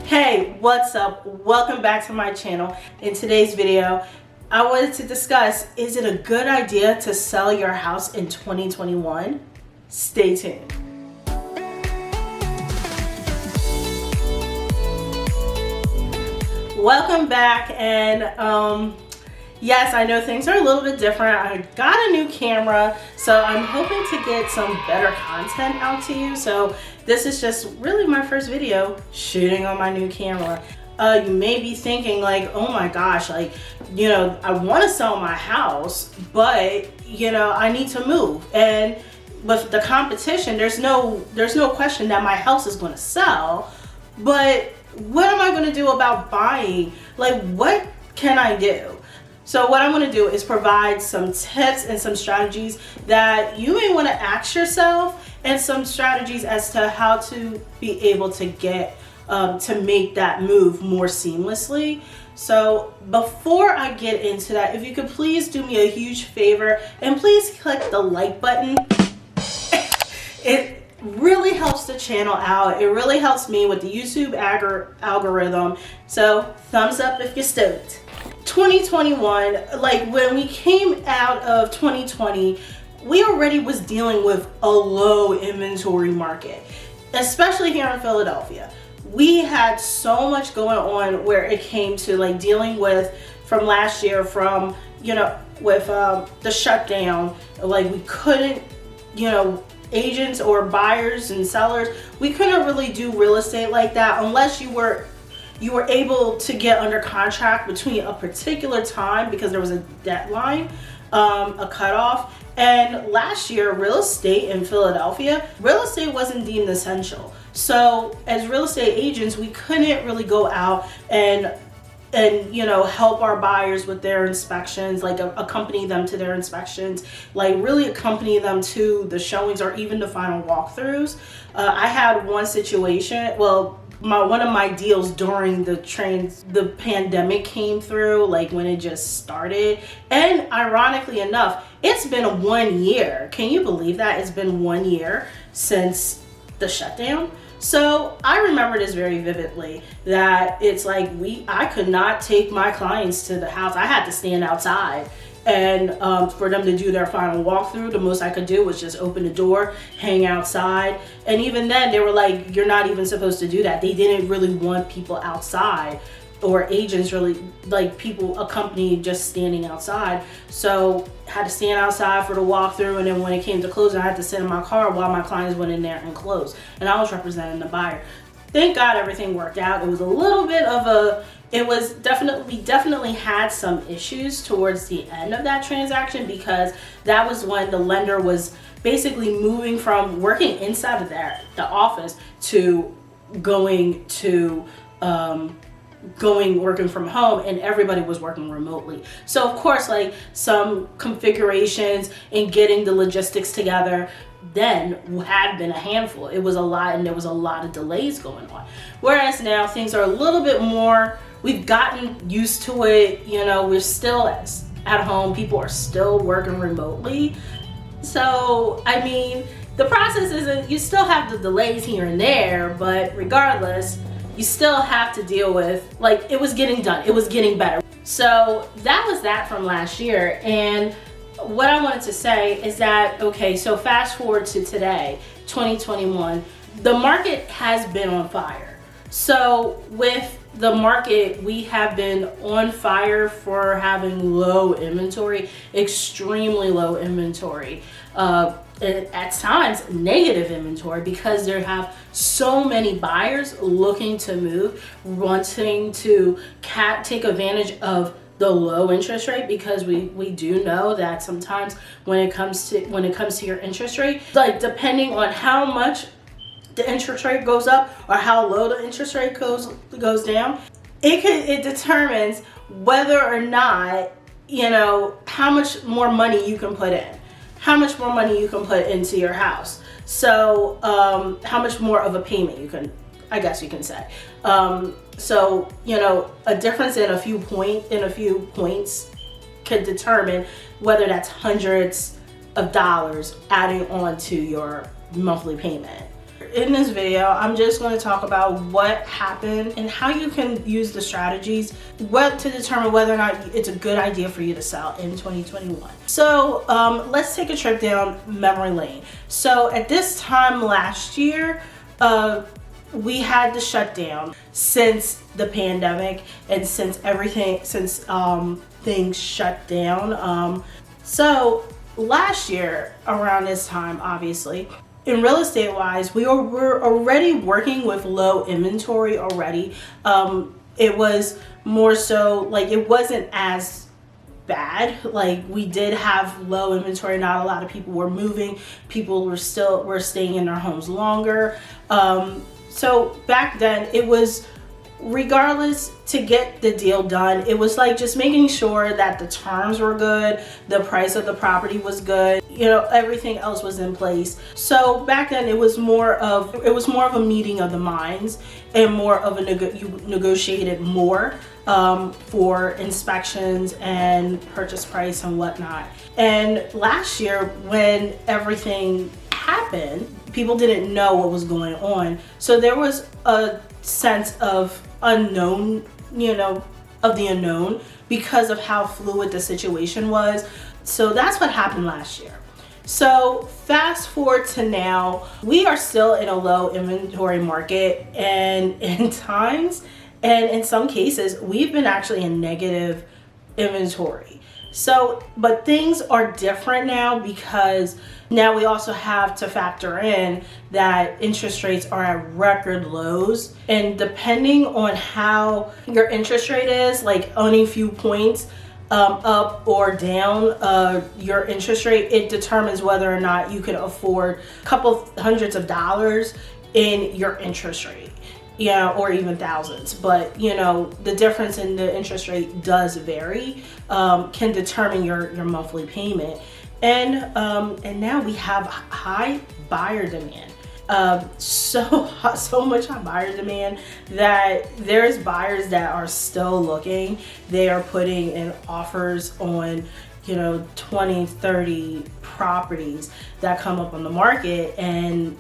Hey, what's up? Welcome back to my channel. In today's video, I wanted to discuss, is it a good idea to sell your house in 2021? Stay tuned. Welcome back, and yes, I know things are a little bit different. I got a new camera, so I'm hoping to get some better content out to you. So this is just really my first video shooting on my new camera. You may be thinking like, oh my gosh, like, I want to sell my house, but I need to move. And with the competition, there's no question that my house is going to sell, but what am I going to do about buying? Like, what can I do? So what I'm going to do is provide some tips and some strategies that you may want to ask yourself, and some strategies as to how to be able to get to make that move more seamlessly. So before I get into that, if you could please do me a huge favor and please click the like button. It really helps the channel out. It really helps me with the YouTube algorithm. So thumbs up if you're stoked. 2021, like when we came out of 2020, we already was dealing with a low inventory market, especially here in Philadelphia. We had so much going on where it came to like dealing with from last year, from with the shutdown. Like we couldn't, agents or buyers and sellers, we couldn't really do real estate like that unless you were able to get under contract between a particular time, because there was a deadline, a cutoff. And last year, real estate in Philadelphia, real estate wasn't deemed essential. So as real estate agents, we couldn't really go out and help our buyers with their inspections, like accompany them to their inspections, like really accompany them to the showings or even the final walkthroughs. I had one situation, well, one of my deals during the pandemic came through, like when it just started. And ironically enough, it's been 1 year. Can you believe that? It's been 1 year since the shutdown. So I remember this very vividly, that it's like I could not take my clients to the house. I had to stand outside, and for them to do their final walkthrough, the most I could do was just open the door, hang outside. And even then they were like, you're not even supposed to do that. They didn't really want people outside, or agents really like people accompanied just standing outside. So had to stand outside for the walkthrough, and then when it came to closing, I had to sit in my car while my clients went in there and closed, and I was representing the buyer. Thank God everything worked out. It was a little bit of we definitely had some issues towards the end of that transaction, because that was when the lender was basically moving from working inside of the office to going working from home, and everybody was working remotely. So of course, like some configurations and getting the logistics together then had been a handful. It was a lot, and there was a lot of delays going on. Whereas now things are a little bit more, we've gotten used to it. We're still at home. People are still working remotely. So, I mean, the process isn't, you still have the delays here and there, but regardless, you still have to deal with, like, it was getting done. It was getting better. So that was that from last year. And what I wanted to say is that, okay, so fast forward to today, 2021, the market has been on fire. So with the market, we have been on fire for having low inventory, extremely low inventory. At times negative inventory, because there have so many buyers looking to move, wanting to take advantage of the low interest rate, because we do know that sometimes when it comes to your interest rate, like depending on how much the interest rate goes up or how low the interest rate goes down, it determines whether or not how much more money you can put in. How much more money you can put into your house. So how much more of a payment you can, I guess you can say. So a difference in a few points could determine whether that's hundreds of dollars adding on to your monthly payment. in this video, I'm just going to talk about what happened and how you can use the strategies to determine whether or not it's a good idea for you to sell in 2021. So let's take a trip down memory lane. So at this time last year, we had to shut down since the pandemic and since things shut down. So last year around this time, obviously, in real estate wise, we were already working with low inventory already. It was more so like it wasn't as bad. Like we did have low inventory. Not a lot of people were moving. People were staying in their homes longer. So back then it was, regardless, to get the deal done, it was like just making sure that the terms were good, the price of the property was good, everything else was in place. So back then it was more of a meeting of the minds and more of you negotiated more for inspections and purchase price and whatnot. And last year when everything happened, people didn't know what was going on. So there was a sense of unknown, of the unknown because of how fluid the situation was. So that's what happened last year. So fast forward to now, we are still in a low inventory market, and in times, and in some cases, we've been actually in negative inventory. So, but things are different now because now we also have to factor in that interest rates are at record lows. And depending on how your interest rate is, like only a few points up or down your interest rate, it determines whether or not you can afford a couple hundreds of dollars in your interest rate. Or even thousands, but the difference in the interest rate does vary, can determine your monthly payment. And now we have high buyer demand, so much high buyer demand that there's buyers that are still looking. They are putting in offers on 20, 30 properties that come up on the market, and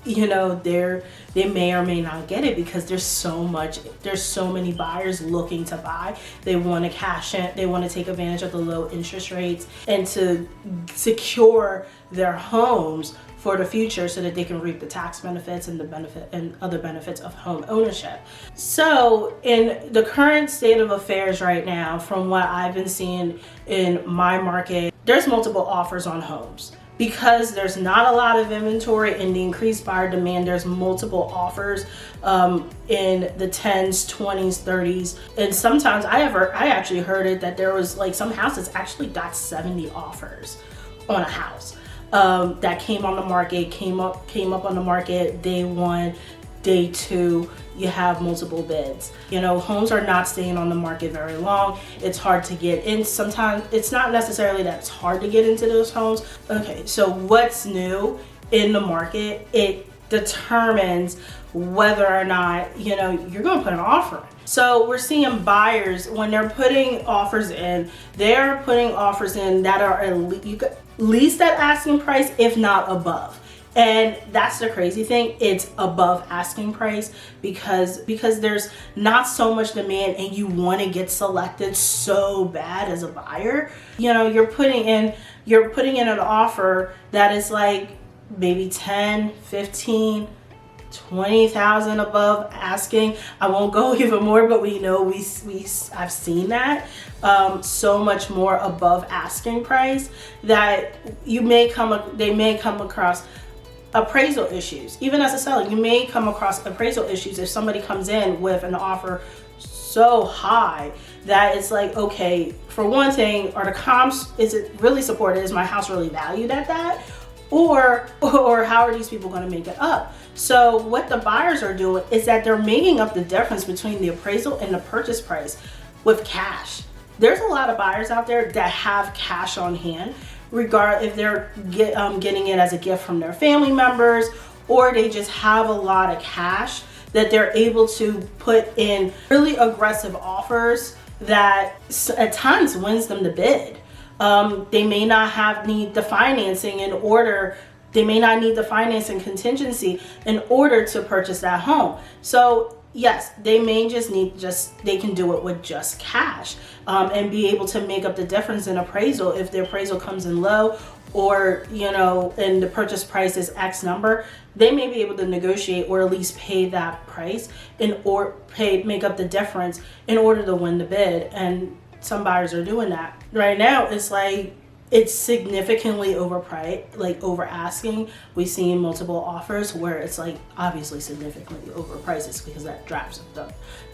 they may or may not get it because there's so many buyers looking to buy. They want to cash in, they want to take advantage of the low interest rates and to secure their homes for the future so that they can reap the tax benefits and other benefits of home ownership. So in the current state of affairs right now, from what I've been seeing in my market, there's multiple offers on homes. Because there's not a lot of inventory and the increased buyer demand, there's multiple offers in the 10s, 20s, 30s. And sometimes I actually heard it that there was like some houses actually got 70 offers on a house that came on the market, came up on the market day one, day two. You have multiple bids. Homes are not staying on the market very long. It's hard to get in. Sometimes it's not necessarily that it's hard to get into those homes. Okay, so what's new in the market? It determines whether or not, you're going to put an offer in. So we're seeing buyers, when they're putting offers in, they're putting offers in that are at least at asking price, if not above. And that's the crazy thing, it's above asking price because there's not so much demand and you want to get selected so bad as a buyer. You're putting in an offer that is like maybe 10, 15, 20,000 above asking. I won't go even more, but I've seen that so much more above asking price that they may come across appraisal issues. Even as a seller, you may come across appraisal issues if somebody comes in with an offer so high that it's like, okay, for one thing, are the comps, is it really supported? Is my house really valued at that? Or how are these people going to make it up? So what the buyers are doing is that they're making up the difference between the appraisal and the purchase price with cash. There's a lot of buyers out there that have cash on hand, regard if they're getting it as a gift from their family members, or they just have a lot of cash that they're able to put in really aggressive offers that at times wins them the bid. They may not need the financing in order They may not need the financing contingency in order to purchase that home. So yes, they may just need they can do it with just cash, and be able to make up the difference in appraisal. If the appraisal comes in low, or and the purchase price is X number, they may be able to negotiate or at least pay that price make up the difference in order to win the bid. And some buyers are doing that. Right now, it's significantly overpriced, over asking. We've seen multiple offers where it's obviously significantly overpriced. It's because that drops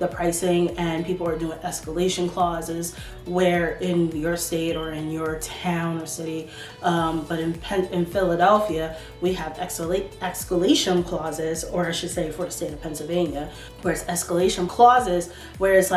the pricing, and people are doing escalation clauses where in your state or in your town or city, but in Philadelphia, we have escalation clauses, or I should say for the state of Pennsylvania, where it's escalation clauses where it's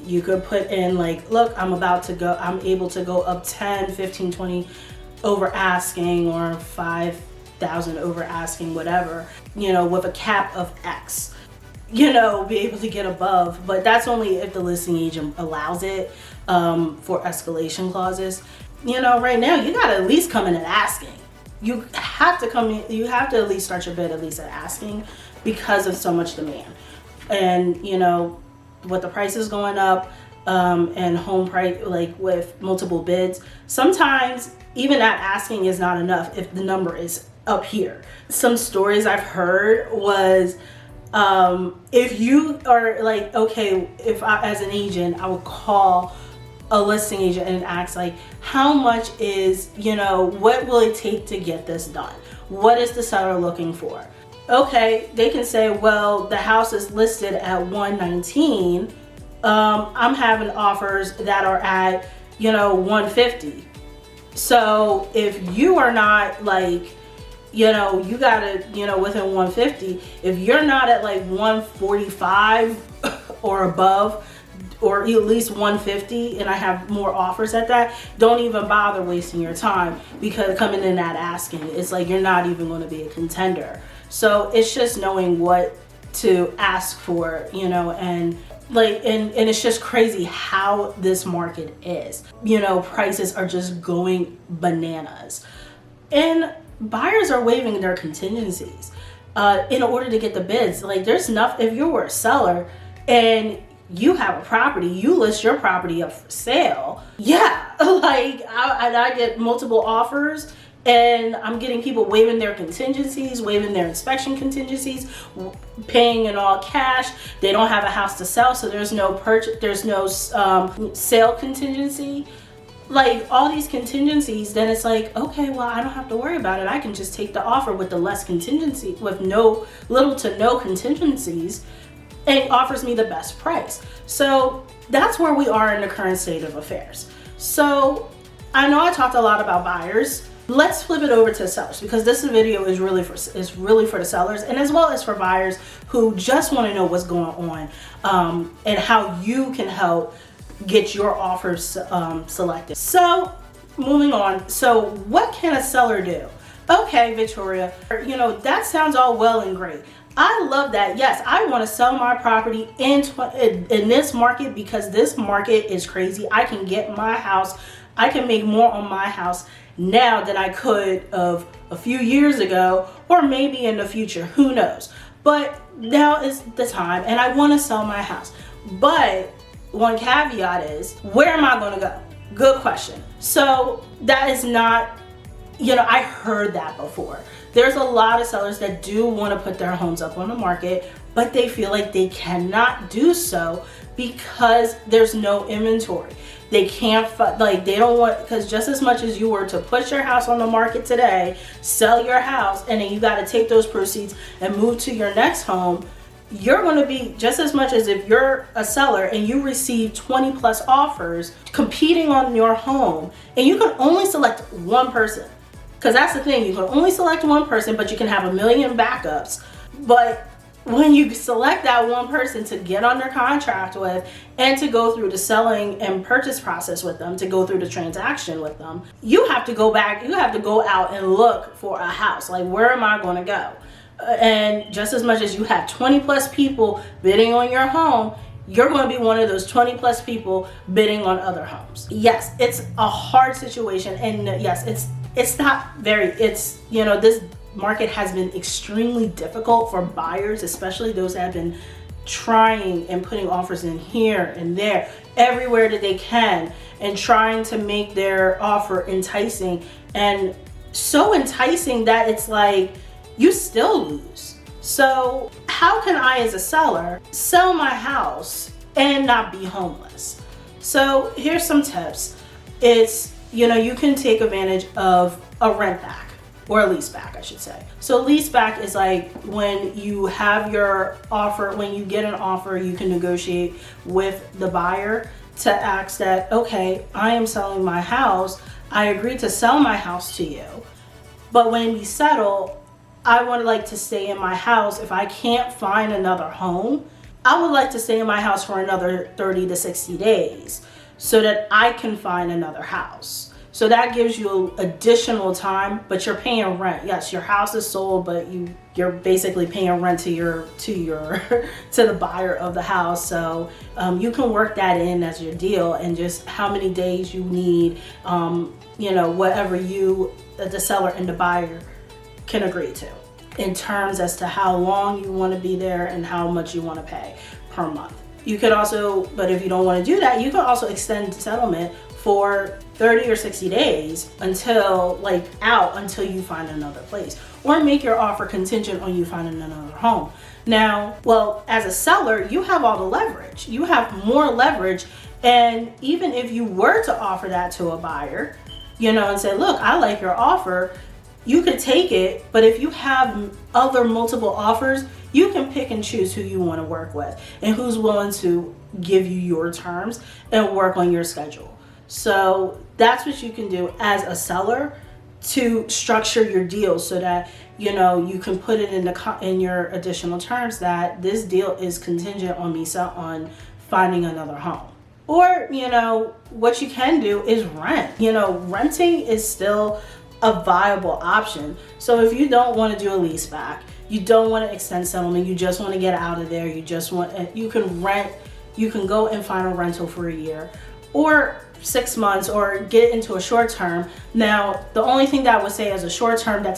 you could put in look, I'm able to go up 10, 15, 20 over asking, or 5,000 over asking, whatever, with a cap of X, be able to get above. But that's only if the listing agent allows it, for escalation clauses. Right now you gotta at least come in at asking. You have to at least start your bid at least at asking, because of so much demand. And with the prices going up, and home price, with multiple bids, sometimes even that asking is not enough if the number is up here. Some stories I've heard was, if you are okay, if I, as an agent, I would call a listing agent and ask how much is, what will it take to get this done? What is the seller looking for? Okay, they can say, well, the house is listed at 119. I'm having offers that are at 150. So if you are not you gotta within 150, if you're not at 145 or above, or at least 150, and I have more offers at that, don't even bother wasting your time, because coming in at asking, it's you're not even going to be a contender. So it's just knowing what to ask for, and it's just crazy how this market is. Prices are just going bananas, and buyers are waiving their contingencies in order to get the bids. There's nothing. If you were a seller and you have a property, you list your property up for sale. Yeah, I get multiple offers, and I'm getting people waiving their contingencies, waiving their inspection contingencies, paying in all cash. They don't have a house to sell, so there's no sale contingency. All these contingencies, then it's okay, well, I don't have to worry about it. I can just take the offer with the less contingency, with little to no contingencies, and it offers me the best price. So that's where we are in the current state of affairs. So I know I talked a lot about buyers. Let's flip it over to sellers, because this video is really for the sellers, and as well as for buyers who just want to know what's going on, and how you can help get your offers selected. So moving on. So what can a seller do? Okay, Victoria, that sounds all well and great. I love that. Yes, I want to sell my property in this market, because this market is crazy. I can get my house, I can make more on my house now than I could of a few years ago, or maybe in the future, who knows. But now is the time, and I want to sell my house. But one caveat is, where am I going to go? Good question. So that is not, I heard that before. There's a lot of sellers that do want to put their homes up on the market, but they feel like they cannot do so because there's no inventory. They can't, they don't want, because just as much as you were to put your house on the market today, sell your house, and then you got to take those proceeds and move to your next home, you're going to be just as much as if you're a seller and you receive 20 plus offers competing on your home, and you can only select one person. Because that's the thing, you can only select one person, but you can have a million backups. But when you select that one person to get under contract with, and to go through the selling and purchase process with them, to go through the transaction with them, you have to go back, you have to go out and look for a house. Where am I going to go? And just as much as you have 20 plus people bidding on your home, you're going to be one of those 20 plus people bidding on other homes. Yes, it's a hard situation, and yes, it's not very, this market has been extremely difficult for buyers, especially those that have been trying and putting offers in here and there, everywhere that they can, and trying to make their offer enticing, and so enticing that it's like you still lose. So how can I, as a seller, sell my house and not be homeless? So here's some tips. It's, you can take advantage of a rent back, or a lease back, I should say. So lease back is like when you have your offer, when you get an offer, you can negotiate with the buyer to ask that, okay, I am selling my house. I agree to sell my house to you, but when we settle, I would like to stay in my house. If I can't find another home, I would like to stay in my house for another 30 to 60 days so that I can find another house. So that gives you additional time, but you're paying rent. Yes, your house is sold, but you're basically paying rent to the buyer of the house. So you can work that in as your deal, and just how many days you need, whatever the seller and the buyer can agree to, in terms as to how long you want to be there and how much you want to pay per month. You could also, but if you don't want to do that, you can also extend settlement for 30 or 60 days until you find another place, or make your offer contingent on you finding another home. Now, well, as a seller, you have all the leverage. You have more leverage, and even if you were to offer that to a buyer, and say, look, I like your offer, you could take it, but if you have other multiple offers, you can pick and choose who you want to work with and who's willing to give you your terms and work on your schedule. So that's what you can do as a seller to structure your deal, so that you can put it in your additional terms that this deal is contingent on me on finding another home. Or what you can do is rent. Renting is still a viable option. So if you don't want to do a lease back, you don't want to extend settlement, you just want to get out of there, you can rent, you can go and find a rental for a year or 6 months, or get into a short term. Now, the only thing that I would say as a short term that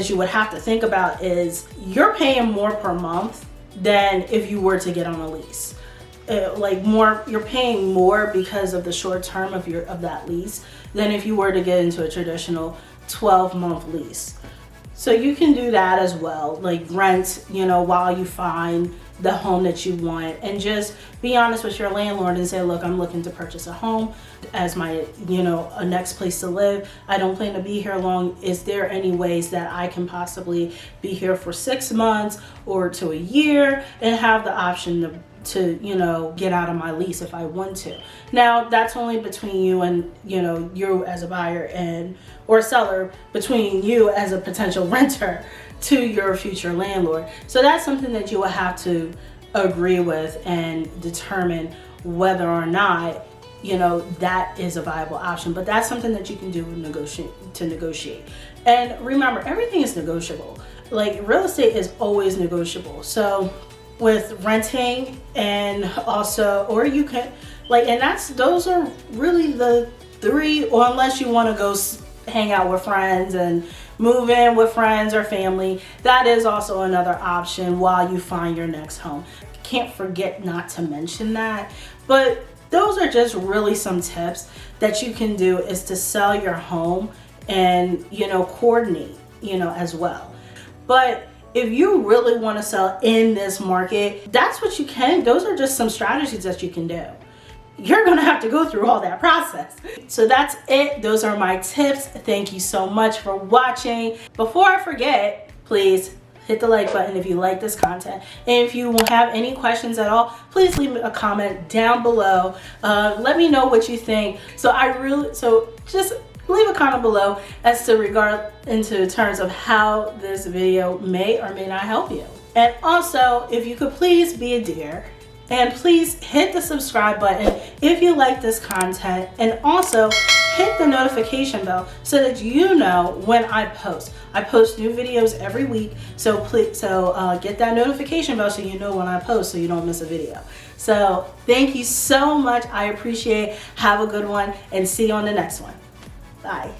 you would have to think about is you're paying more per month than if you were to get on a lease. You're paying more because of the short term of that lease than if you were to get into a traditional 12-month lease. So you can do that as well, like rent, while you find the home that you want, and just be honest with your landlord and say, look, I'm looking to purchase a home as my, a next place to live. I don't plan to be here long. Is there any ways that I can possibly be here for 6 months or to a year and have the option to get out of my lease if I want to? Now, that's only between you and you as a buyer or seller, between you as a potential renter to your future landlord. So that's something that you will have to agree with and determine whether or not that is a viable option. But that's something that you can do to negotiate. And remember, everything is negotiable. Like, real estate is always negotiable. So with renting, and also, or you can those are really the three, or unless you want to go hang out with friends and move in with friends or family, that is also another option while you find your next home. Can't forget not to mention that. But those are just really some tips that you can do, is to sell your home and coordinate as well. But if you really want to sell in this market, that's what you can. Those are just some strategies that you can do. You're going to have to go through all that process. So that's it. Those are my tips. Thank you so much for watching. Before I forget, please hit the like button if you like this content. And if you have any questions at all, please leave a comment down below. Let me know what you think. So just leave a comment below as to into terms of how this video may or may not help you. And also, if you could please be a dear and please hit the subscribe button if you like this content, and also hit the notification bell so that you know when I post. I post new videos every week, so please, get that notification bell so you know when I post, so you don't miss a video. So thank you so much. I appreciate it. Have a good one, and see you on the next one. Bye.